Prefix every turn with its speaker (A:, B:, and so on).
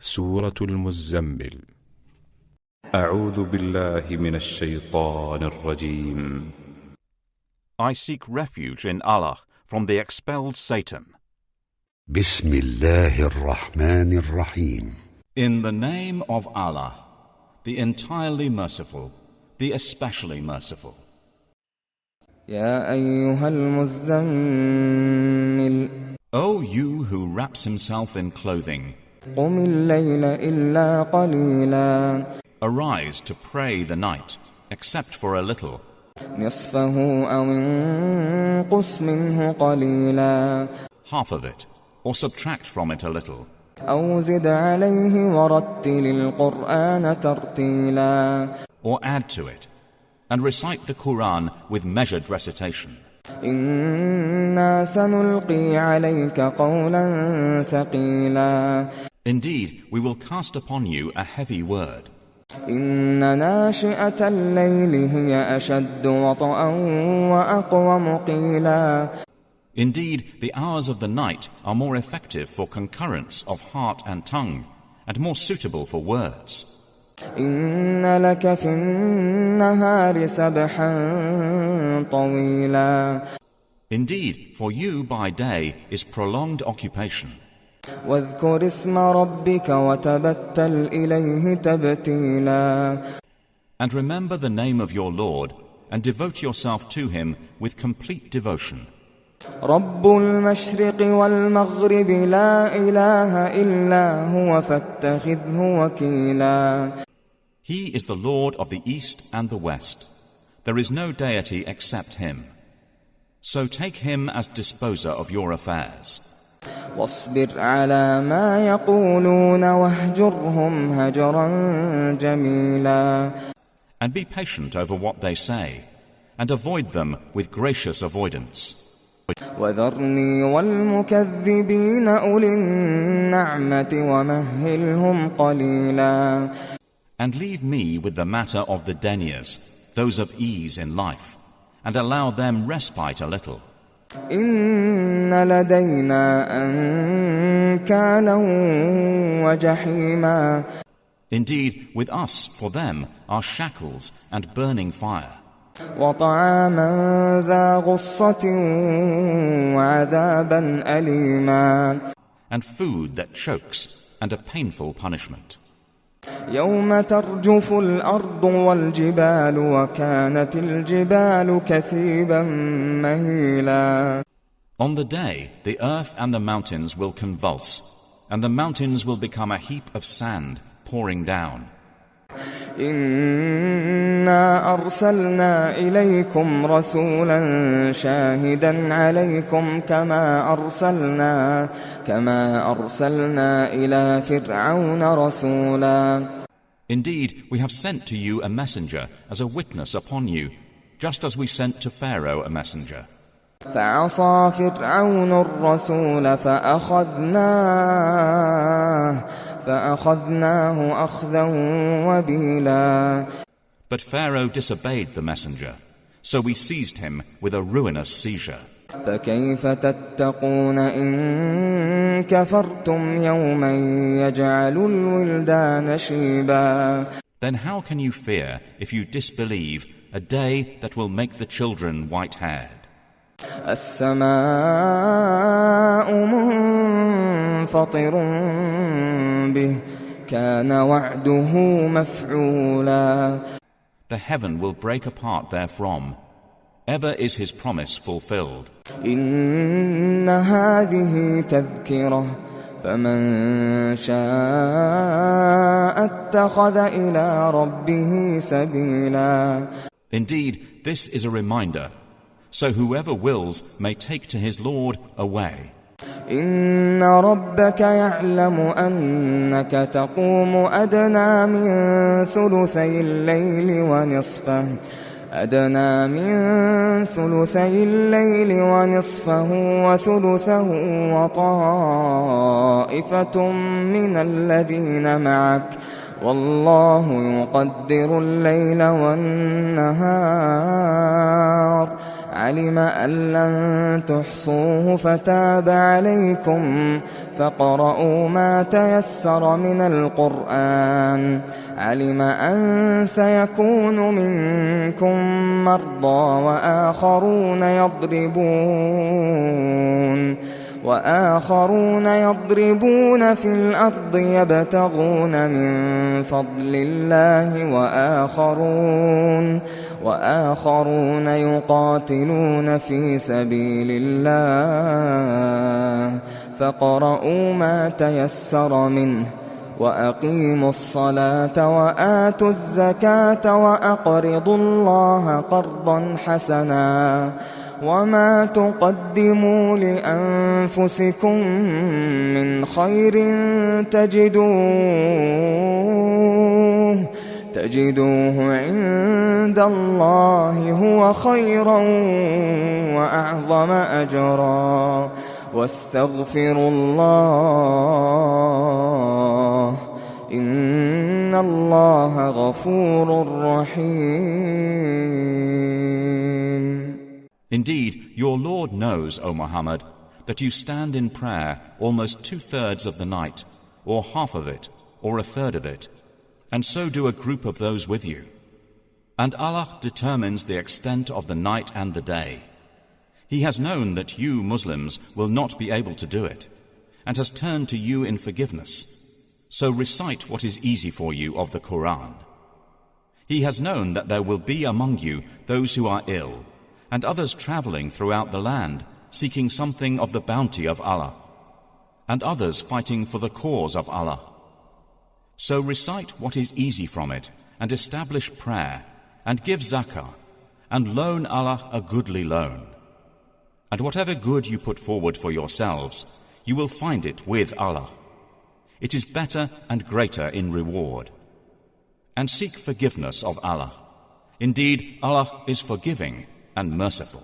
A: سورة المزمل. أعوذ بالله من الشيطان الرجيم.
B: I seek refuge in Allah from the expelled Satan.
C: بسم الله الرحمن الرحيم.
B: In the name of Allah, the entirely merciful, the especially merciful.
D: يا أيها المزمل
B: O you who wraps himself in clothing,
D: قم الليل إلا قليلا
B: arise to pray the night, except for a little.
D: نصفه أو انقص منه قليلا
B: Half of it, or subtract from it a little.
D: أو زد عليه ورتل القرآن ترتيلا
B: Or add to it, and recite the Quran with measured recitation.
D: إنا سنلقي عليك قولا ثقيلا
B: Indeed, we will cast upon you a heavy word.
D: إن ناشئة الليل هي أشد وطئا وأقوم قيلا
B: Indeed, the hours of the night are more effective for concurrence of heart and tongue, and more suitable for words.
D: إن لك في النهار سبحا طويلا
B: Indeed, for you by day is prolonged occupation.
D: واذكر اسم ربك وتبتل إليه تبتيلا
B: And remember the name of your Lord, and devote yourself to him with complete devotion.
D: رب المشرق والمغرب لا إله إلا هو فاتخذه وكيلا
B: He is the Lord of the East and the West. There is no deity except him. So take him as disposer of your affairs.
D: واصبر على ما يقولون واهجرهم هجرا جميلا
B: And be patient over what they say, and avoid them with gracious avoidance.
D: وذرني والمكذبين أولي النعمة ومهلهم قليلا
B: And leave me with the matter of the deniers, those of ease in life, and allow them respite a little.
D: إن لدينا أنكالا وجحيما
B: Indeed, with us, for them, are shackles and burning fire,
D: وطعاما ذا غصة وعذابا أليما
B: and food that chokes, and a painful punishment.
D: يوم ترجف الأرض والجبال وكانت الجبال كثيبا مهيلا
B: On the day, the earth and the mountains will convulse, and the mountains will become a heap of sand pouring down.
D: إنا أرسلنا إليكم رسولا شاهدا عليكم كما أرسلنا إلى فرعون رسولا
B: Indeed, we have sent to you a messenger as a witness upon you, just as we sent to Pharaoh a messenger.
D: فعصى فرعون الرسول فأخذناه أخذا وبيلا
B: But Pharaoh disobeyed the messenger, so we seized him with a ruinous seizure.
D: فكيف تتقون إن كفرتم يوما يجعل الولدان شيبا
B: Then how can you fear, if you disbelieve, a day that will make the children white-haired?
D: السماء منفطر به كان وعده مفعولا
B: The heaven will break apart therefrom. Ever is his promise fulfilled.
D: إن هذه تذكرة فمن شاء اتخذ إلى ربه سبيلا
B: Indeed, this is a reminder, so whoever wills may take to his Lord a way.
D: إن ربك يعلم أنك تقوم أدنى من ثلثي الليل ونصفه وثلثه وطائفة من الذين معك والله يقدر الليل والنهار علم أن لن تحصوه فتاب عليكم فاقرؤوا ما تيسر من القرآن. علم أن سيكون منكم مرضى وآخرون يضربون في الأرض يبتغون من فضل الله وآخرون يقاتلون في سبيل الله فاقرؤوا ما تيسر منه وأقيموا الصلاة وآتوا الزكاة وأقرضوا الله قرضا حسنا وما تقدموا لأنفسكم من خير تجدوه عند الله هو خيرا وأعظم أجرا واستغفروا الله إن الله غفور رحيم.
B: Indeed, your Lord knows, O Muhammad, that you stand in prayer almost 2/3 of the night, or half of it, or 1/3 of it, and so do a group of those with you. And Allah determines the extent of the night and the day. He has known that you Muslims will not be able to do it, and has turned to you in forgiveness. So recite what is easy for you of the Quran. He has known that there will be among you those who are ill, and others traveling throughout the land, seeking something of the bounty of Allah, and others fighting for the cause of Allah. So recite what is easy from it, and establish prayer, and give zakah, and loan Allah a goodly loan. And whatever good you put forward for yourselves, you will find it with Allah. It is better and greater in reward. And seek forgiveness of Allah. Indeed, Allah is forgiving and merciful.